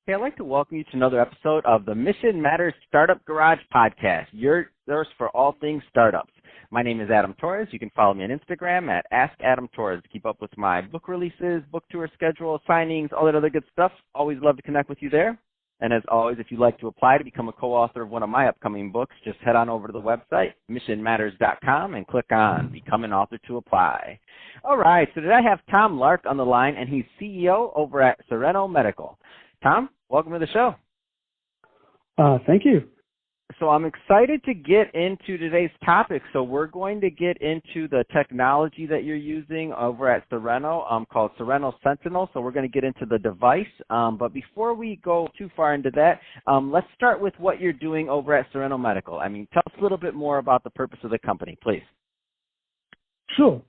Hey, I'd like to welcome you to another episode of the Mission Matters Startup Garage podcast, your source for all things startups. My name is Adam Torres. You can follow me on Instagram at AskAdamTorres to keep up with my book releases, book tour schedule, signings, all that other good stuff. Always love to connect with you there. And as always, if you'd like to apply to become a co-author of one of my upcoming books, just head on over to the website, missionmatters.com, and click on Become an Author to apply. All right, so today I have Tom Lark on the line, and he's CEO over at Serenno Medical. Tom, welcome to the show. Thank you. So I'm excited to get into today's topic. So we're going to get into the technology that you're using over at Sorrento called Serenno Sentinel. So we're going to get into the device. But before we go too far into that, let's start with what you're doing over at Serenno Medical. I mean, tell us a little bit more about the purpose of the company, please. Sure.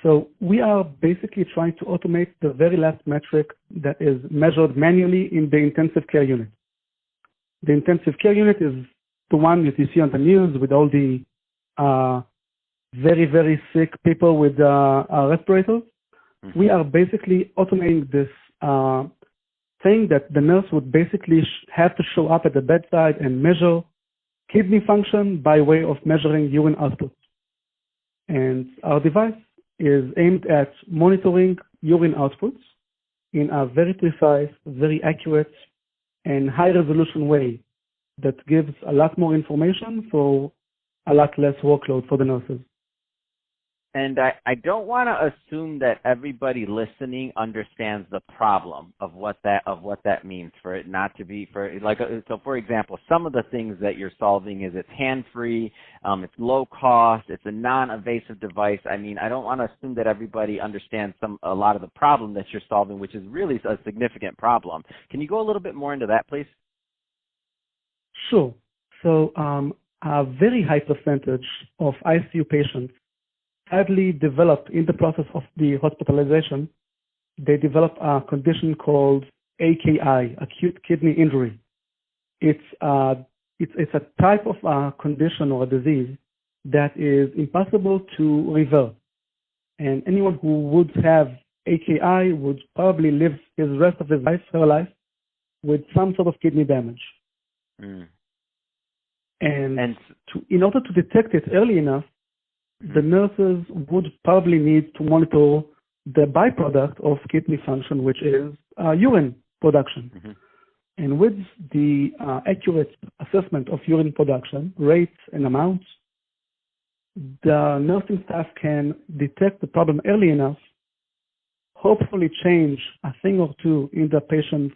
So we are basically trying to automate the very last metric that is measured manually in the intensive care unit. The intensive care unit is the one that you see on the news with all the very, very sick people with respirators. Mm-hmm. We are basically automating this thing that the nurse would basically have to show up at the bedside and measure kidney function by way of measuring urine output. And our device is aimed at monitoring urine outputs in a very precise, very accurate, and high-resolution way that gives a lot more information for a lot less workload for the nurses. And I don't want to assume that everybody listening understands the problem of what that means for it not to be so for example, some of the things that you're solving is it's hands-free, it's low cost, it's a non-invasive device. I mean, I don't want to assume that everybody understands a lot of the problem that you're solving, which is really a significant problem. Can you go a little bit more into that, please? Sure. So a very high percentage of ICU patients sadly develop in the process of the hospitalization, they develop a condition called AKI, acute kidney injury. It's a type of condition or a disease that is impossible to reverse. And anyone who would have AKI would probably live his rest of his life, her life, with some sort of kidney damage. Mm. And in order to detect it early enough, the nurses would probably need to monitor the byproduct of kidney function, which is urine production. Mm-hmm. And with the accurate assessment of urine production, rates and amounts, the nursing staff can detect the problem early enough, hopefully change a thing or two in the patient's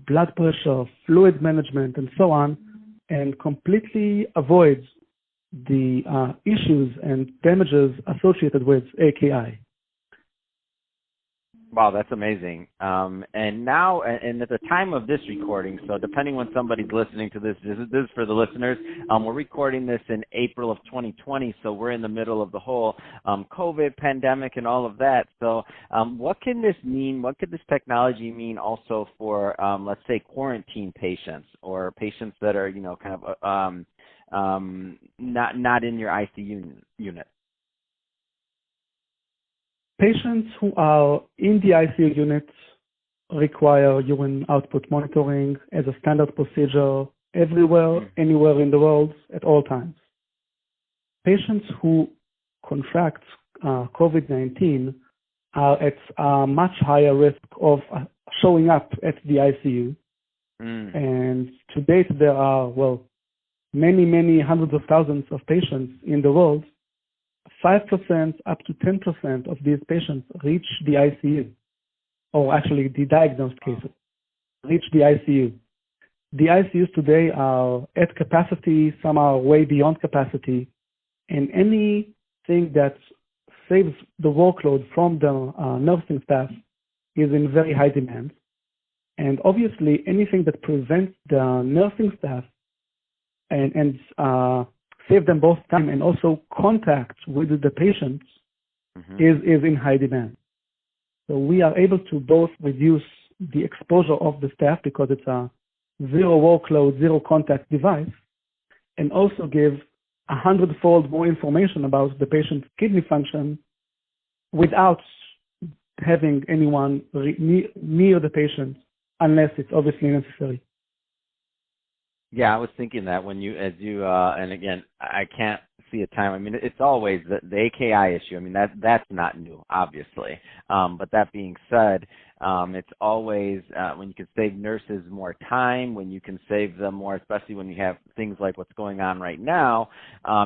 blood pressure, fluid management, and so on, and completely avoid the issues and damages associated with AKI. Wow, that's amazing. And now, and at the time of this recording, so depending when somebody's listening to this is for the listeners, we're recording this in April of 2020, so we're in the middle of the whole COVID pandemic and all of that. So what can this mean? What could this technology mean also for, let's say, quarantine patients or patients that are, kind of not in your ICU unit? Patients who are in the ICU unit require urine output monitoring as a standard procedure everywhere, anywhere in the world, at all times. Patients who contract COVID-19 are at a much higher risk of showing up at the ICU. And to date, there are, many, many hundreds of thousands of patients in the world. 5% up to 10% of these patients reach the ICU, or actually the diagnosed cases reach the ICU. The ICUs today are at capacity, some are way beyond capacity, and anything that saves the workload from the nursing staff is in very high demand. And obviously, anything that prevents the nursing staff and save them both time and also contact with the patients is in high demand. So we are able to both reduce the exposure of the staff because it's a zero workload, zero contact device, and also give 100-fold more information about the patient's kidney function without having anyone near the patient unless it's obviously necessary. Yeah, I was thinking that when and again, I can't see a time. I mean, it's always the AKI issue. I mean, that's not new, obviously. But that being said, it's always when you can save nurses more time, when you can save them more, especially when you have things like what's going on right now.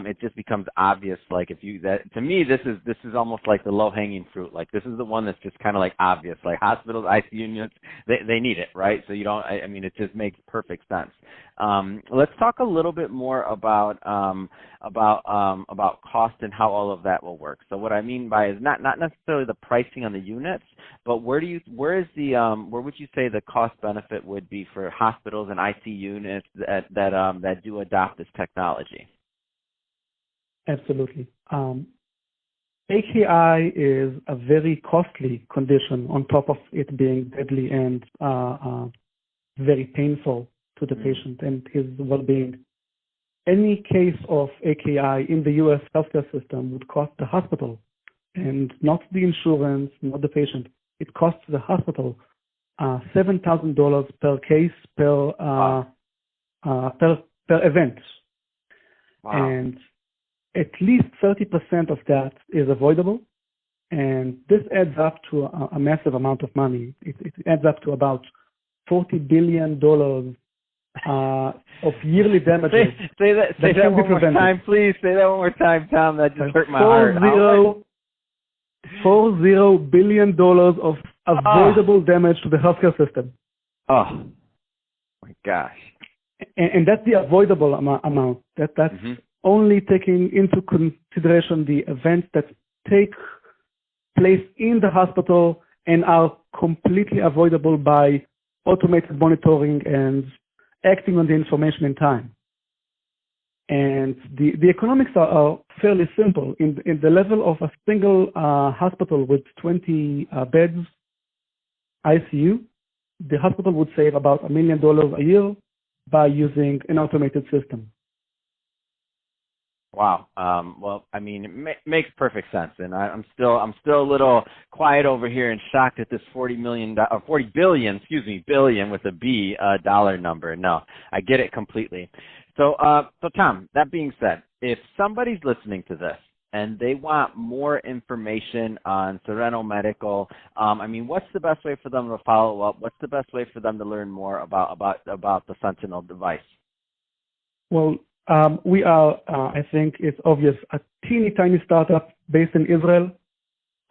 It just becomes obvious. Like to me, this is almost like the low-hanging fruit. Like this is the one that's just kind of like obvious. Like hospitals, ICU units, they need it, right? So you don't. I mean, it just makes perfect sense. Let's talk a little bit more about cost and how all of that will work. So what I mean by is not necessarily the pricing on the units, but where would you say the cost benefit would be for hospitals and ICU units that do adopt this technology? Absolutely. AKI is a very costly condition on top of it being deadly and very painful to the patient and his well-being. Any case of AKI in the U.S. healthcare system would cost the hospital and not the insurance, not the patient. It costs the hospital $7,000 per case per event. Wow. And at least 30% of that is avoidable. And this adds up to a massive amount of money. It adds up to about $40 billion of yearly damages. Say that one more time, please. Say that one more time, Tom. That just hurt my heart. $40 billion of avoidable damage to the healthcare system. Oh, my gosh. And that's the avoidable amount. That's only taking into consideration the events that take place in the hospital and are completely avoidable by automated monitoring and acting on the information in time. And the economics are fairly simple. In the level of a single hospital with 20 beds, ICU, the hospital would save about $1 million a year by using an automated system. Wow. Well, I mean, it makes perfect sense, and I'm still a little quiet over here and shocked at this $40 billion with a B dollar number. No, I get it completely. So Tom, that being said, if somebody's listening to this and they want more information on Serenno Medical, I mean, what's the best way for them to follow up? What's the best way for them to learn more about the Sentinel device? Well, we are, I think it's obvious, a teeny tiny startup based in Israel.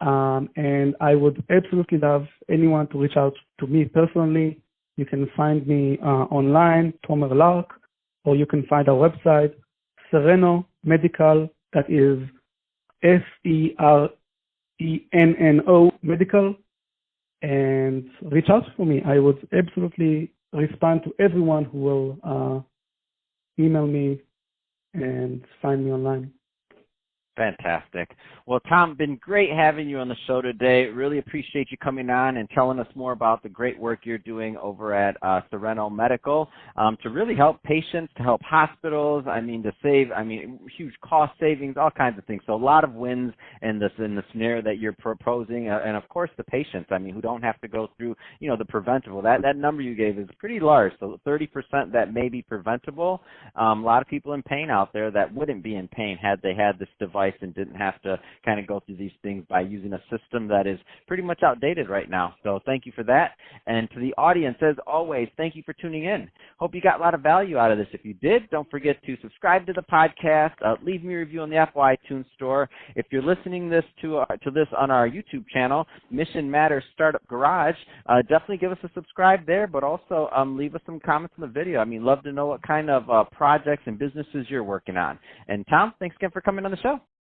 And I would absolutely love anyone to reach out to me personally. You can find me online, Tomer Lark, or you can find our website, Serenno Medical, that is SERENNO Medical, and reach out to me. I would absolutely respond to everyone who will email me and find me online. Fantastic. Well, Tom, been great having you on the show today. Really appreciate you coming on and telling us more about the great work you're doing over at Serenno Medical to really help patients, to help hospitals. I mean, to save, huge cost savings, all kinds of things. So a lot of wins in the scenario that you're proposing, and of course the patients. I mean, who don't have to go through, the preventable. That number you gave is pretty large. So 30% that may be preventable. A lot of people in pain out there that wouldn't be in pain had they had this device and didn't have to kind of go through these things by using a system that is pretty much outdated right now. So thank you for that. And to the audience, as always, thank you for tuning in. Hope you got a lot of value out of this. If you did, don't forget to subscribe to the podcast. Leave me a review on the Apple iTunes Store. If you're listening to this on our YouTube channel, Mission Matters Startup Garage, definitely give us a subscribe there, but also leave us some comments on the video. I mean, love to know what kind of projects and businesses you're working on. And Tom, thanks again for coming on the show.